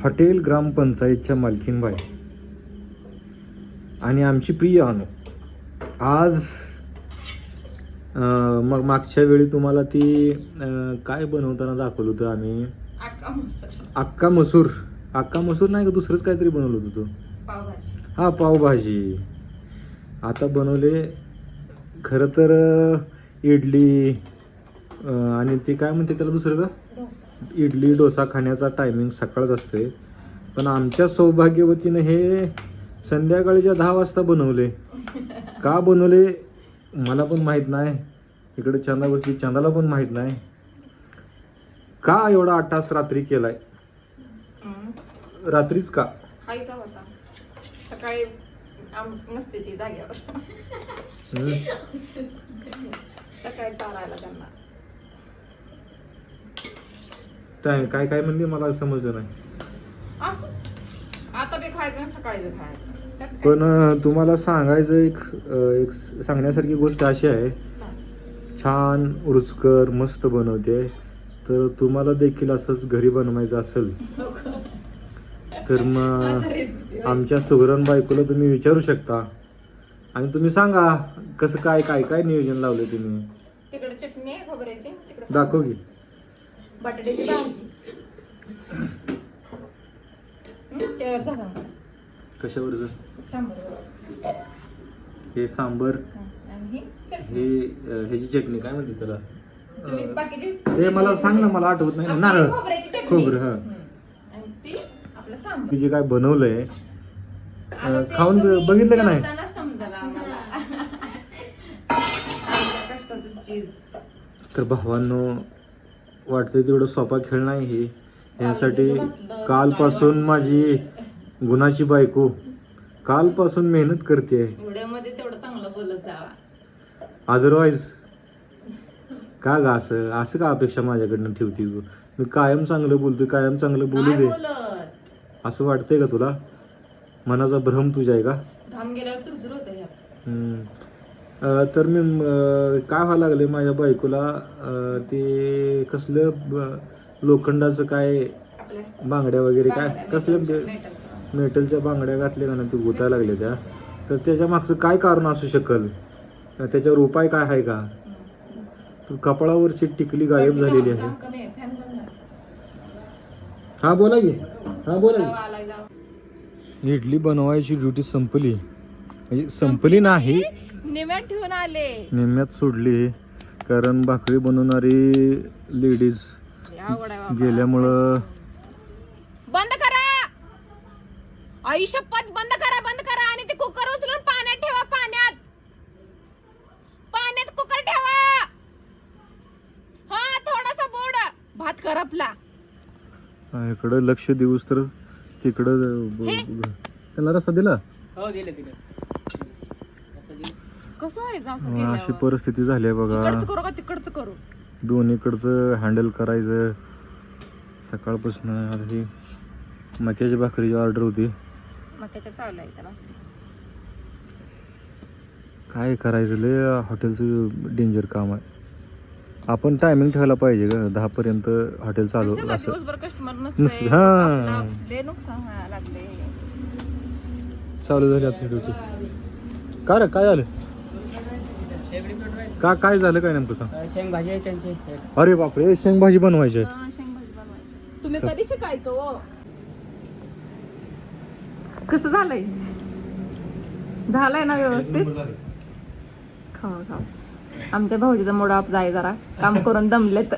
Hotel ग्रामपंचायतच्या मालकीनबाई आणि आमची प्रिय अनु आज मग मागच्या वेळी तुम्हाला ती काय बनवताना दाखवलं होतं आम्ही अक्का मसूर नाही का दुसरंच काहीतरी बनवलं होतं तू पावभाजी. हा पावभाजी आता बनवले खरं तर इडली आणि ते काय म्हणते त्याला दुसरं का इडली डोसा खाण्याचा टायमिंग सकाळच असते पण आमच्या सौभाग्यवतीनं हे संध्याकाळीच्या 10 वाजता बनवले का बनवले मला पण माहीत नाही इकडे चंदावरची चंदाला पण माहीत नाही का एवढा 8 तास रात्री केलाय रात्रीच का खायचा होता सकाळी नसते ती जाग्यावर सकाळी चालायला त्यांना काय काय म्हणते मला समजलं नाही असं आता बी खायचं आणि सकाळी बी खायचं त्यात काय? पण तुम्हाला सांगायचं एक सांगण्यासारखी गोष्ट अशी आहे छान रुचकर मस्त बनवते तर तुम्हाला देखील असंच घरी बनवायचं असेल तर मग आमच्या सुगरण बायकोला तुम्ही विचारू शकता आणि तुम्ही सांगा कसं काय काय काय नियोजन लावलं तुम्ही तिकडे चटणी आहे खोबऱ्याची तिकडे दाखव की बटाट्याची भाजी त्यावर झालं कशावरचं सांबार हे सांबर आणि ही चटणी. हे ह्याची चटणी काय म्हणते त्याला तुम्ही बाकीची हे मला सांग ना मला आठवत नाही ना. नारळ खोबऱ्याची चटणी. खोबरं हा आणि ती आपलं सांबार मी जे काय बनवलंय आता ते खाऊन तुम्ही बघितलं का नाही जेवताना समजलं आम्हाला. आमच्या कष्टाचं चीज तर भावांनो वाटतंय तेवढं सोपा खेळ नाही हे यासाठी कालपासून माझी गुणाची बायको कालपासून मेहनत करते व्हिडिओमध्ये तेवढं चांगलं बोलत जावा अदरवाईज का ग असं का अपेक्षा माझ्याकडनं ठेवती तू मी कायम चांगलं बोलतोय कायम चांगलं बोलू नाही दे बोलत असं वाटतंय का तुला मनाचा भ्रम तुझा आहे का घाम गेल्यावर तुरजुर होतं ह्यात तर मी काय व्हायला लागले माझ्या बायकोला ते कसलं लोखंडाचं काय बांगड्या वगैरे काय कसलं मेटलच्या बांगड्या घातल्या का ना ते गुतायला लागले त्या तर त्याच्या मागचं काय कारण असू शकल त्याच्यावर उपाय काय आहे का तर कपाळावरची टिकली गायब झालेली आहे हा बोला की इडली बनवायची ड्युटी संपली म्हणजे संपली नाही निम्यात ठेवून आले निम्म्यात सोडली कारण भाकरी बनवणारी लेडीज गेल्यामुळं बंद करा आई शपथ बंद करा आणि ते कुकर उचलून पाण्यात ठेवा पाण्यात कुकर ठेवा हा थोडासा बोड भात करपला इकडं लक्ष देऊस तर तिकडं त्याला रस्ता दिला हो दिले दिले कसं आहे अशी परिस्थिती झाली आहे बघा करू का तिकडचं करू दोन्हीकडचं हँडल करायचं सकाळपासून आता ही मक्याची भाकरीची ऑर्डर होती मक्याचं चालू आहे त्याला काय करायचं लय हॉटेलचं डेंजर काम आहे आपण टायमिंग ठेवायला पाहिजे का 10 पर्यंत हॉटेल चालू कशाला असं दिवसभर कस्टमर नसते. नसते हा. लय नुकसान व्हायला लागले चालू झाली आपली ड्युटी का रे काय झालं काय झालं काय नेमकं सांग शेंग भाजी आहे त्यांची अरे बापरे शेंग भाजी बनवायची आहे शेंगभाजी बनवायची तुम्ही कधी शिकायचं हो कसं झालंय ना व्यवस्थित खावा आमच्या भाऊजीचा मूड ऑफ जाय जरा काम करून दमलेत